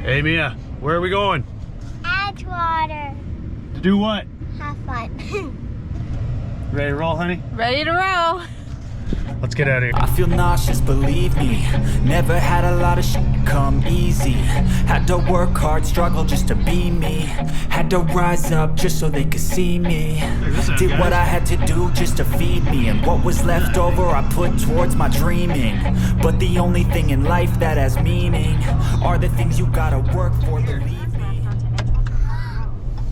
Hey Mia, where are we going? Edgewater. To do what? Have fun. Ready to roll, honey? Ready to roll. Let's get out of here. I feel nauseous, believe me. Never had a lot of shit come easy. Had to work hard, struggle just to be me. Had to rise up just so they could see me. Did what I had to do just to feed me. And what was left over I put towards my dreaming. But the only thing in life that has meaning are the things you gotta work for, believe me.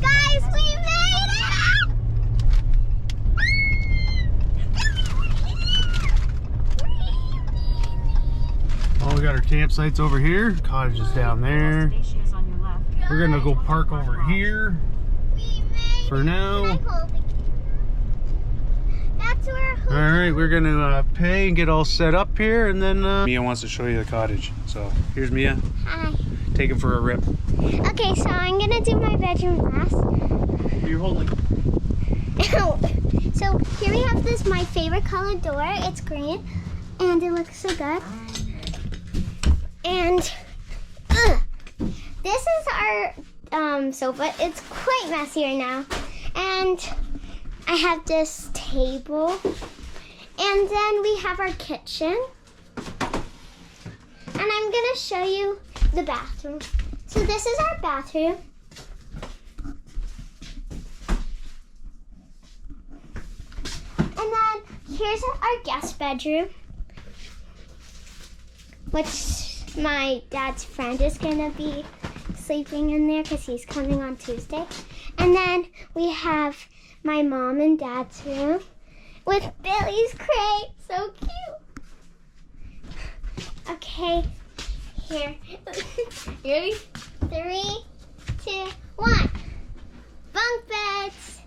Guys, we made it! Oh, we got our campsites over here. Cottage is down there. We're gonna go park over here for now. That's where. All right, we're gonna pay and get all set up here, and then Mia wants to show you the cottage. So here's Mia. Hi. Take him for a rip. Okay, so I'm gonna do my bedroom last. You're holding. So here we have this, my favorite color door. It's green, and it looks so good. And this is our sofa. It's quite messy right now. And I have this table. And then we have our kitchen. And I'm gonna show you the bathroom. So this is our bathroom. And then here's our guest bedroom, which my dad's friend is gonna be sleeping in there because he's coming on Tuesday. And then we have my mom and dad's room with Billy's crate. So cute. Okay, here. Ready? 3, 2, 1. Bunk beds.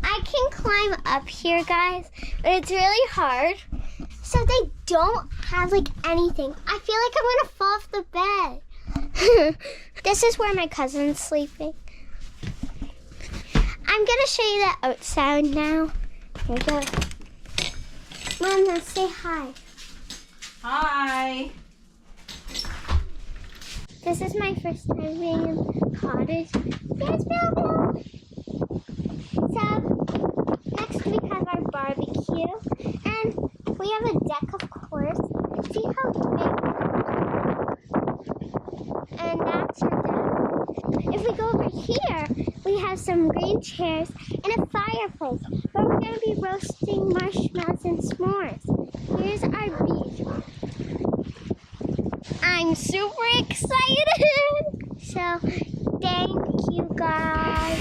I can climb up here, guys, but it's really hard. So they don't have like anything. I feel like I'm gonna fall off the bed. This is where my cousin's sleeping. I'm gonna show you the outside now. Here we go. Mom, now say hi. Hi. This is my first time being in the cottage. Yes, Bill. So next we have our barbecue, and we have a deck, of course. See how big? And that's our deck. If we go over here, we have some green chairs and a fireplace. But we're going to be roasting marshmallows and s'mores. Here's our beach. I'm super excited. So, thank you guys.